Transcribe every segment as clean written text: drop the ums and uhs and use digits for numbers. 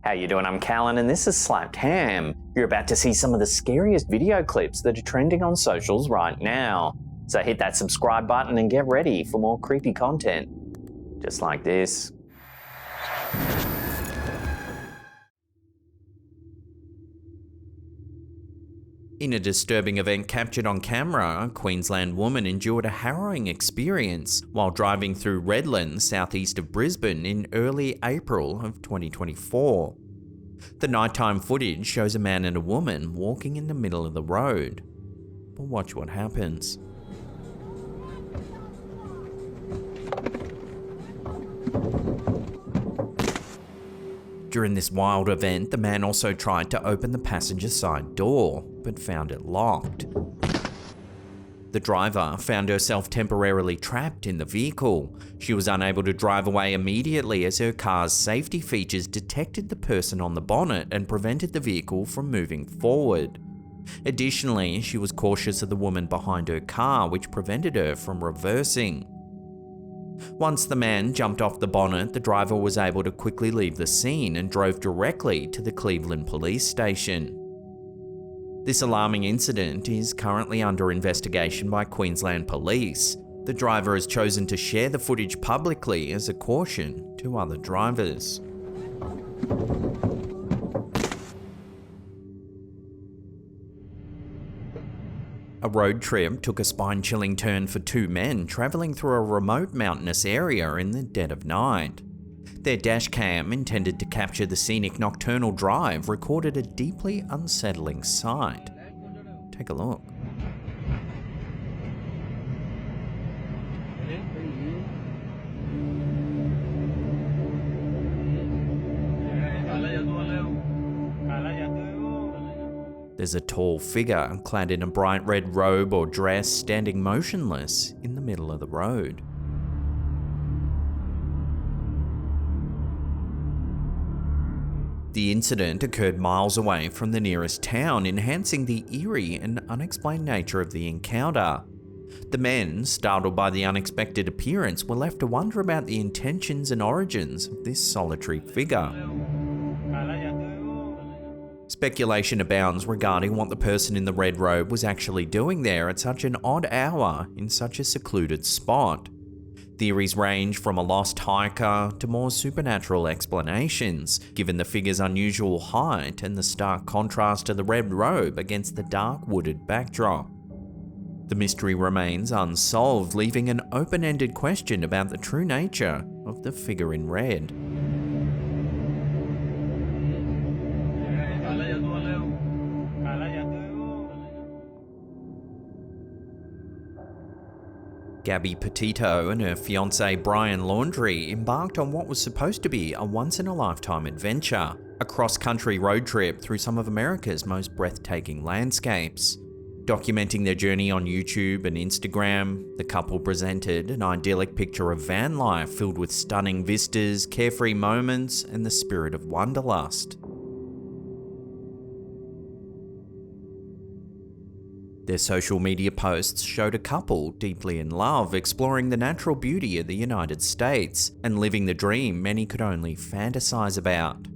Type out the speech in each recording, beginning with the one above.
How you doing? I'm Callan and this is Slapped Ham. You're about to see some of the scariest video clips that are trending on socials right now. So hit that subscribe button and get ready for more creepy content. Just like this. In a disturbing event captured on camera, a Queensland woman endured a harrowing experience while driving through Redlands, southeast of Brisbane, in early April of 2024. The nighttime footage shows a man and a woman walking in the middle of the road. But watch what happens. During this wild event, the man also tried to open the passenger side door, but found it locked. The driver found herself temporarily trapped in the vehicle. She was unable to drive away immediately as her car's safety features detected the person on the bonnet and prevented the vehicle from moving forward. Additionally, she was cautious of the woman behind her car, which prevented her from reversing. Once the man jumped off the bonnet, the driver was able to quickly leave the scene and drove directly to the Cleveland police station. This alarming incident is currently under investigation by Queensland Police. The driver has chosen to share the footage publicly as a caution to other drivers. A road trip took a spine-chilling turn for two men travelling through a remote mountainous area in the dead of night. Their dash cam, intended to capture the scenic nocturnal drive, recorded a deeply unsettling sight. Take a look. There's a tall figure clad in a bright red robe or dress standing motionless in the middle of the road. The incident occurred miles away from the nearest town, enhancing the eerie and unexplained nature of the encounter. The men, startled by the unexpected appearance, were left to wonder about the intentions and origins of this solitary figure. Speculation abounds regarding what the person in the red robe was actually doing there at such an odd hour in such a secluded spot. Theories range from a lost hiker to more supernatural explanations, given the figure's unusual height and the stark contrast to the red robe against the dark wooded backdrop. The mystery remains unsolved, leaving an open-ended question about the true nature of the figure in red. Gabby Petito and her fiancé Brian Laundrie embarked on what was supposed to be a once-in-a-lifetime adventure, a cross-country road trip through some of America's most breathtaking landscapes. Documenting their journey on YouTube and Instagram, the couple presented an idyllic picture of van life filled with stunning vistas, carefree moments, and the spirit of wanderlust. Their social media posts showed a couple deeply in love, exploring the natural beauty of the United States and living the dream many could only fantasize about.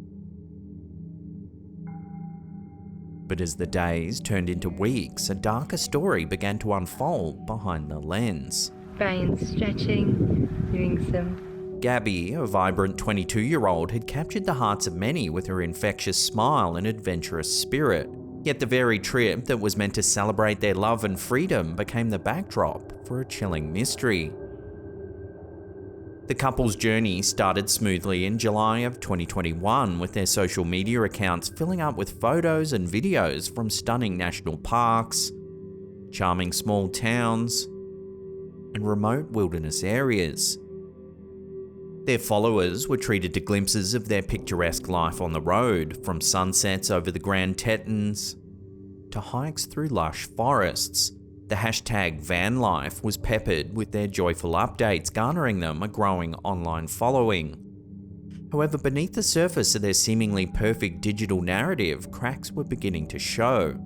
But as the days turned into weeks, a darker story began to unfold behind the lens. Brian's stretching, doing some. Gabby, a vibrant 22-year-old, had captured the hearts of many with her infectious smile and adventurous spirit. Yet the very trip that was meant to celebrate their love and freedom became the backdrop for a chilling mystery. The couple's journey started smoothly in July of 2021, with their social media accounts filling up with photos and videos from stunning national parks, charming small towns, and remote wilderness areas. Their followers were treated to glimpses of their picturesque life on the road, from sunsets over the Grand Tetons to hikes through lush forests. The hashtag vanlife was peppered with their joyful updates, garnering them a growing online following. However, beneath the surface of their seemingly perfect digital narrative, cracks were beginning to show.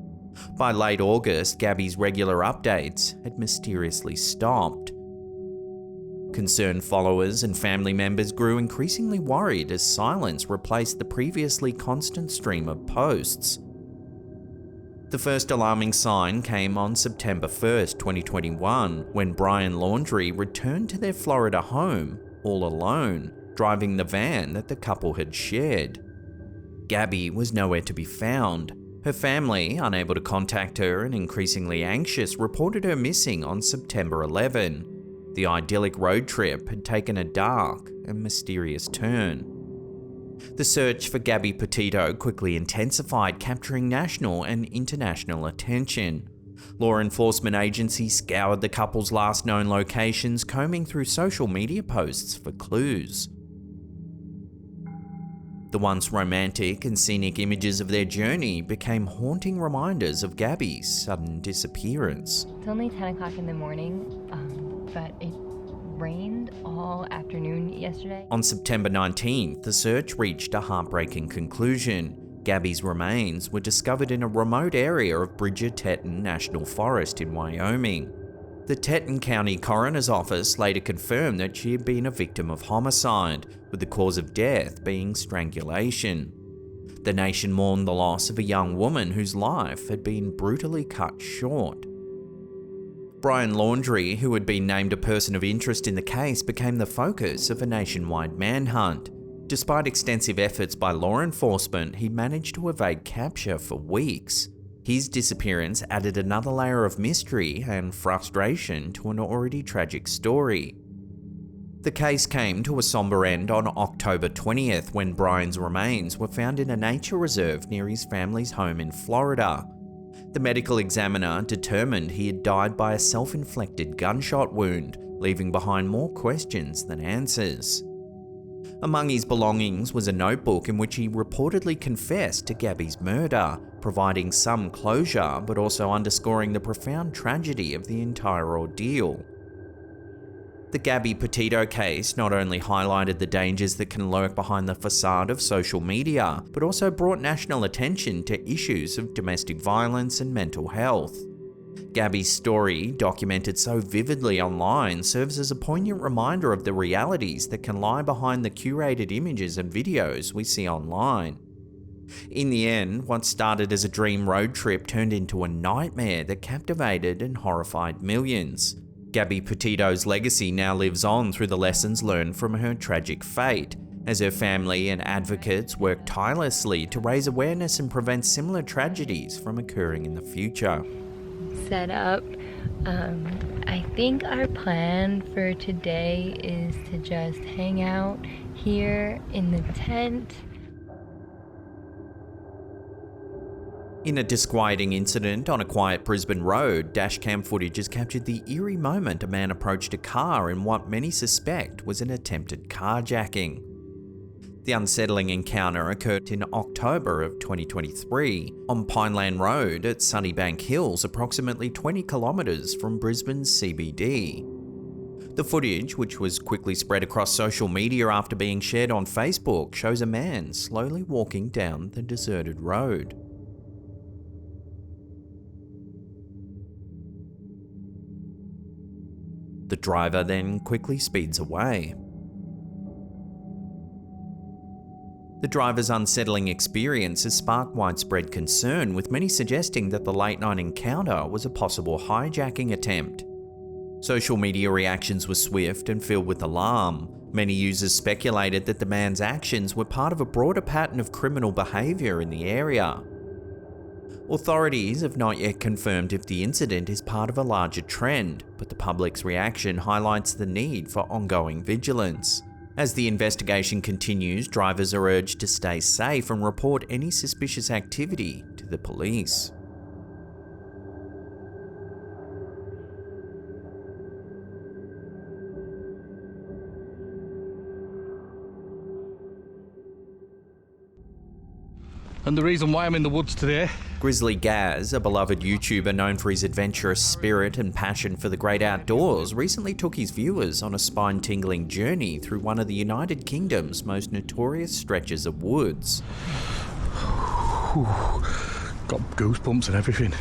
By late August, Gabby's regular updates had mysteriously stopped. Concerned followers and family members grew increasingly worried as silence replaced the previously constant stream of posts. The first alarming sign came on September 1st, 2021, when Brian Laundrie returned to their Florida home, all alone, driving the van that the couple had shared. Gabby was nowhere to be found. Her family, unable to contact her and increasingly anxious, reported her missing on September 11. The idyllic road trip had taken a dark and mysterious turn. The search for Gabby Petito quickly intensified, capturing national and international attention. Law enforcement agencies scoured the couple's last known locations, combing through social media posts for clues. The once romantic and scenic images of their journey became haunting reminders of Gabby's sudden disappearance. It's only 10 o'clock in the morning, but it rained all afternoon yesterday. On September 19th, the search reached a heartbreaking conclusion. Gabby's remains were discovered in a remote area of Bridger-Teton National Forest in Wyoming. The Teton County Coroner's Office later confirmed that she had been a victim of homicide, with the cause of death being strangulation. The nation mourned the loss of a young woman whose life had been brutally cut short. Brian Laundrie, who had been named a person of interest in the case, became the focus of a nationwide manhunt. Despite extensive efforts by law enforcement, he managed to evade capture for weeks. His disappearance added another layer of mystery and frustration to an already tragic story. The case came to a somber end on October 20th when Brian's remains were found in a nature reserve near his family's home in Florida. The medical examiner determined he had died by a self-inflicted gunshot wound, leaving behind more questions than answers. Among his belongings was a notebook in which he reportedly confessed to Gabby's murder, providing some closure but also underscoring the profound tragedy of the entire ordeal. The Gabby Petito case not only highlighted the dangers that can lurk behind the facade of social media, but also brought national attention to issues of domestic violence and mental health. Gabby's story, documented so vividly online, serves as a poignant reminder of the realities that can lie behind the curated images and videos we see online. In the end, what started as a dream road trip turned into a nightmare that captivated and horrified millions. Gabby Petito's legacy now lives on through the lessons learned from her tragic fate, as her family and advocates work tirelessly to raise awareness and prevent similar tragedies from occurring in the future. Set up. I think our plan for today is to just hang out here in the tent. In a disquieting incident on a quiet Brisbane road, dashcam footage has captured the eerie moment a man approached a car in what many suspect was an attempted carjacking. The unsettling encounter occurred in October of 2023 on Pineland Road at Sunnybank Hills, approximately 20 kilometres from Brisbane's CBD. The footage, which was quickly spread across social media after being shared on Facebook, shows a man slowly walking down the deserted road. The driver then quickly speeds away. The driver's unsettling experience has sparked widespread concern, with many suggesting that the late-night encounter was a possible hijacking attempt. Social media reactions were swift and filled with alarm. Many users speculated that the man's actions were part of a broader pattern of criminal behaviour in the area. Authorities have not yet confirmed if the incident is part of a larger trend, but the public's reaction highlights the need for ongoing vigilance. As the investigation continues, drivers are urged to stay safe and report any suspicious activity to the police. And the reason why I'm in the woods today. Grizzly Gaz, a beloved YouTuber known for his adventurous spirit and passion for the great outdoors, recently took his viewers on a spine-tingling journey through one of the United Kingdom's most notorious stretches of woods. Got goosebumps and everything.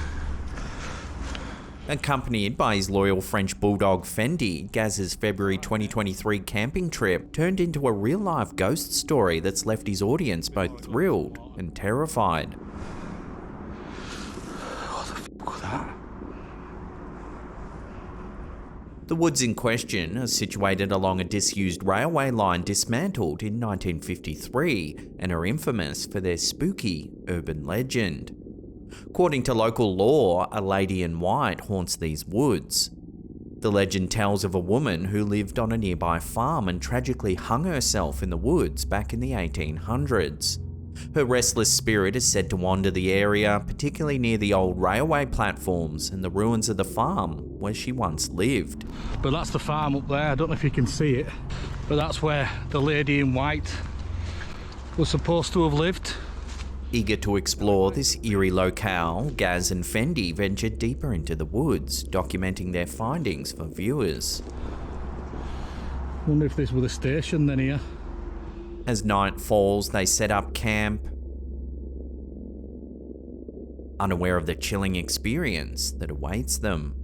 Accompanied by his loyal French bulldog Fendi, Gaz's February 2023 camping trip turned into a real-life ghost story that's left his audience both thrilled and terrified. What the fuck was that? The woods in question are situated along a disused railway line dismantled in 1953 and are infamous for their spooky urban legend. According to local lore, a lady in white haunts these woods. The legend tells of a woman who lived on a nearby farm and tragically hung herself in the woods back in the 1800s. Her restless spirit is said to wander the area, particularly near the old railway platforms and the ruins of the farm where she once lived. But that's the farm up there. I don't know if you can see it, but that's where the lady in white was supposed to have lived. Eager to explore this eerie locale, Gaz and Fendi ventured deeper into the woods, documenting their findings for viewers. Wonder if this were the station then here. As night falls, they set up camp, unaware of the chilling experience that awaits them.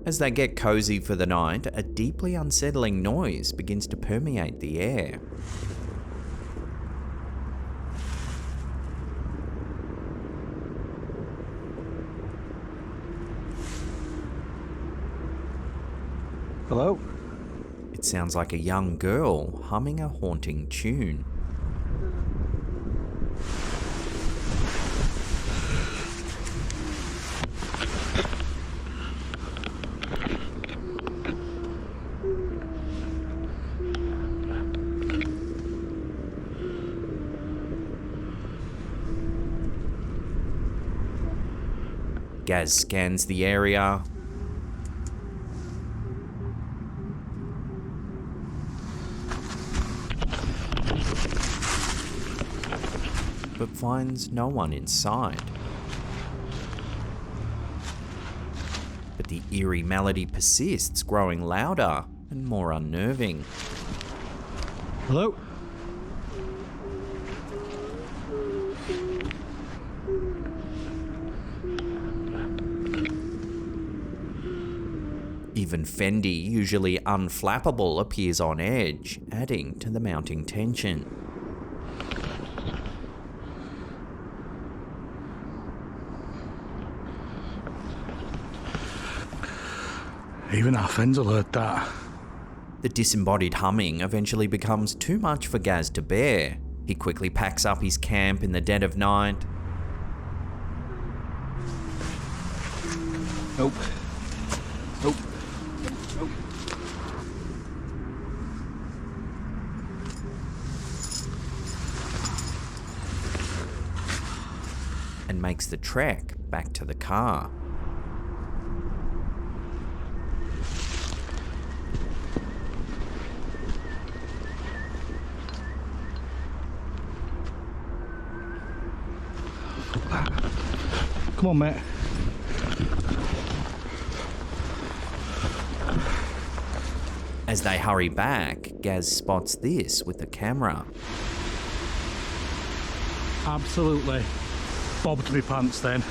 As they get cozy for the night, a deeply unsettling noise begins to permeate the air. Hello? It sounds like a young girl humming a haunting tune. Gaz scans the area, but finds no one inside. But the eerie melody persists, growing louder and more unnerving. Hello? Even Fendi, usually unflappable, appears on edge, adding to the mounting tension. Even our friends will heard that. The disembodied humming eventually becomes too much for Gaz to bear. He quickly packs up his camp in the dead of night. Nope. Nope. Nope. And makes the trek back to the car. Come on, mate. As they hurry back, Gaz spots this with the camera. Absolutely bobbed me pants then.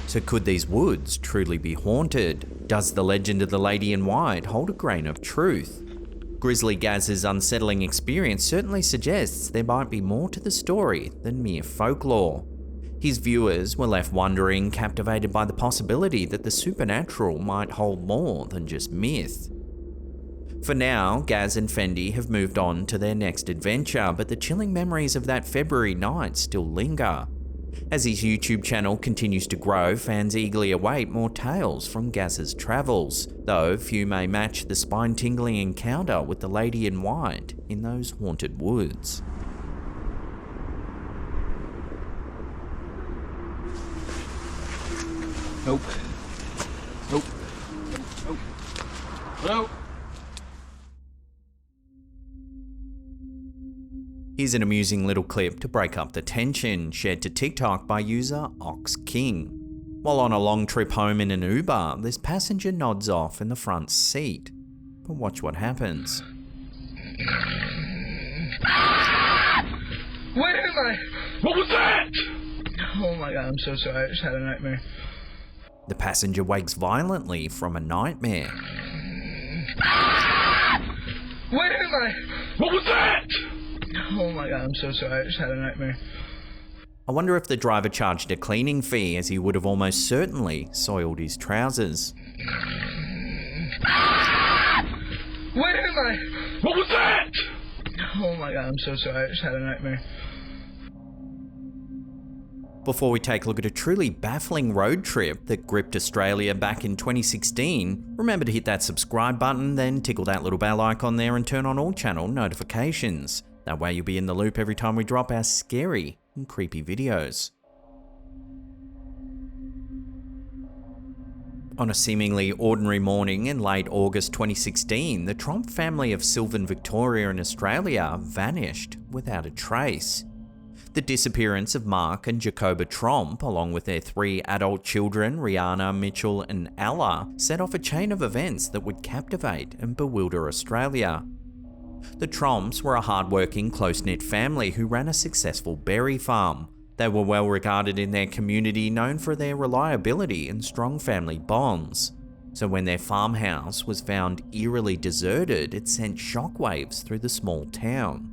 So could these woods truly be haunted? Does the legend of the lady in white hold a grain of truth? Grizzly Gaz's unsettling experience certainly suggests there might be more to the story than mere folklore. His viewers were left wondering, captivated by the possibility that the supernatural might hold more than just myth. For now, Gaz and Fendi have moved on to their next adventure, but the chilling memories of that February night still linger. As his YouTube channel continues to grow, fans eagerly await more tales from Gaz's travels, though few may match the spine-tingling encounter with the lady in white in those haunted woods. Nope. Nope. Nope. Hello? Here's an amusing little clip to break up the tension, shared to TikTok by user Ox King. While on a long trip home in an Uber, this passenger nods off in the front seat. But watch what happens. Where am I? What was that? Oh my god, I'm so sorry. I just had a nightmare. The passenger wakes violently from a nightmare. Where am I? What was that? Oh my god, I'm so sorry. I just had a nightmare. I wonder if the driver charged a cleaning fee, as he would have almost certainly soiled his trousers. Where am I? What was that? Oh my god, I'm so sorry. I just had a nightmare. Before we take a look at a truly baffling road trip that gripped Australia back in 2016, remember to hit that subscribe button, then tickle that little bell icon there and turn on all channel notifications. That way you'll be in the loop every time we drop our scary and creepy videos. On a seemingly ordinary morning in late August 2016, the Tromp family of Sylvan, Victoria in Australia vanished without a trace. The disappearance of Mark and Jacoba Tromp, along with their 3 adult children, Rihanna, Mitchell and Ella, set off a chain of events that would captivate and bewilder Australia. The Tromps were a hard-working, close-knit family who ran a successful berry farm. They were well regarded in their community, known for their reliability and strong family bonds. So when their farmhouse was found eerily deserted, it sent shockwaves through the small town.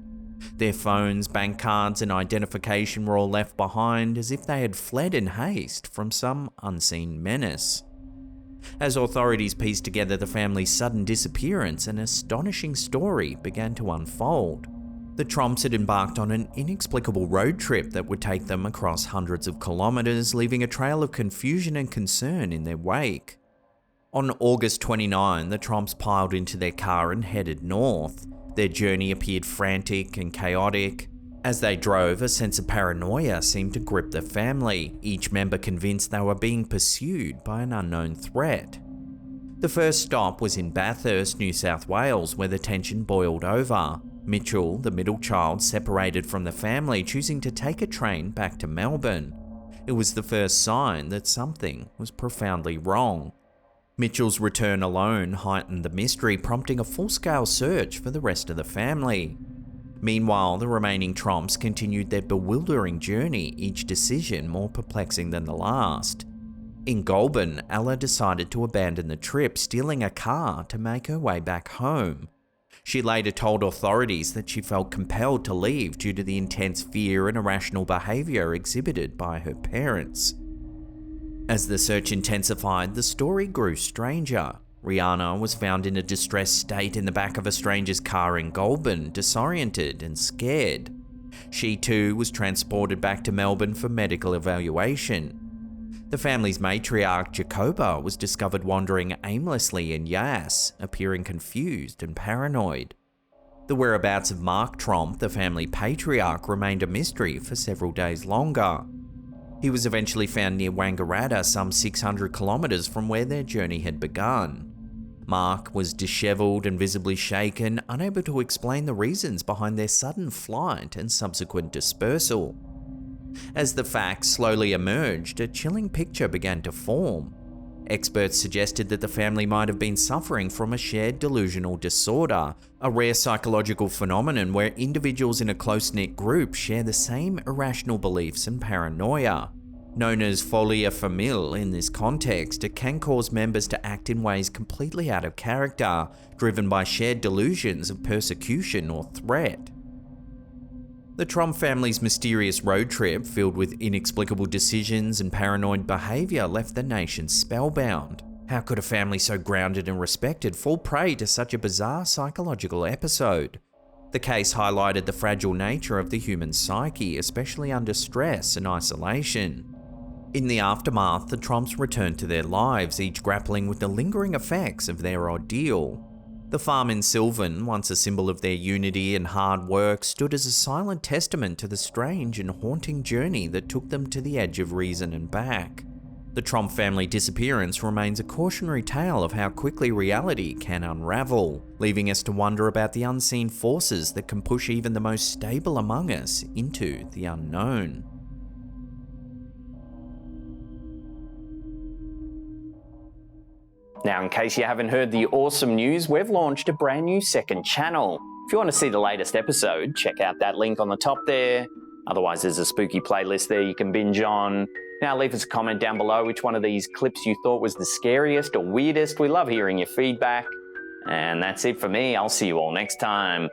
Their phones, bank cards and identification were all left behind, as if they had fled in haste from some unseen menace. As authorities pieced together the family's sudden disappearance, an astonishing story began to unfold. The Tromps had embarked on an inexplicable road trip that would take them across hundreds of kilometres, leaving a trail of confusion and concern in their wake. On August 29, the Tromps piled into their car and headed north. Their journey appeared frantic and chaotic. As they drove, a sense of paranoia seemed to grip the family, each member convinced they were being pursued by an unknown threat. The first stop was in Bathurst, New South Wales, where the tension boiled over. Mitchell, the middle child, separated from the family, choosing to take a train back to Melbourne. It was the first sign that something was profoundly wrong. Mitchell's return alone heightened the mystery, prompting a full-scale search for the rest of the family. Meanwhile, the remaining Tromps continued their bewildering journey, each decision more perplexing than the last. In Goulburn, Ella decided to abandon the trip, stealing a car to make her way back home. She later told authorities that she felt compelled to leave due to the intense fear and irrational behaviour exhibited by her parents. As the search intensified, the story grew stranger. Rihanna was found in a distressed state in the back of a stranger's car in Goulburn, disoriented and scared. She too was transported back to Melbourne for medical evaluation. The family's matriarch, Jacoba, was discovered wandering aimlessly in Yass, appearing confused and paranoid. The whereabouts of Mark Tromp, the family patriarch, remained a mystery for several days longer. He was eventually found near Wangaratta, some 600 kilometres from where their journey had begun. Mark was dishevelled and visibly shaken, unable to explain the reasons behind their sudden flight and subsequent dispersal. As the facts slowly emerged, a chilling picture began to form. Experts suggested that the family might have been suffering from a shared delusional disorder, a rare psychological phenomenon where individuals in a close-knit group share the same irrational beliefs and paranoia. Known as folia familial in this context, it can cause members to act in ways completely out of character, driven by shared delusions of persecution or threat. The Tromp family's mysterious road trip, filled with inexplicable decisions and paranoid behaviour, left the nation spellbound. How could a family so grounded and respected fall prey to such a bizarre psychological episode? The case highlighted the fragile nature of the human psyche, especially under stress and isolation. In the aftermath, the Tromps returned to their lives, each grappling with the lingering effects of their ordeal. The farm in Sylvan, once a symbol of their unity and hard work, stood as a silent testament to the strange and haunting journey that took them to the edge of reason and back. The Tromp family disappearance remains a cautionary tale of how quickly reality can unravel, leaving us to wonder about the unseen forces that can push even the most stable among us into the unknown. Now, in case you haven't heard the awesome news, we've launched a brand new second channel. If you want to see the latest episode, check out that link on the top there. Otherwise, there's a spooky playlist there you can binge on. Now leave us a comment down below which one of these clips you thought was the scariest or weirdest. We love hearing your feedback. And that's it for me. I'll see you all next time.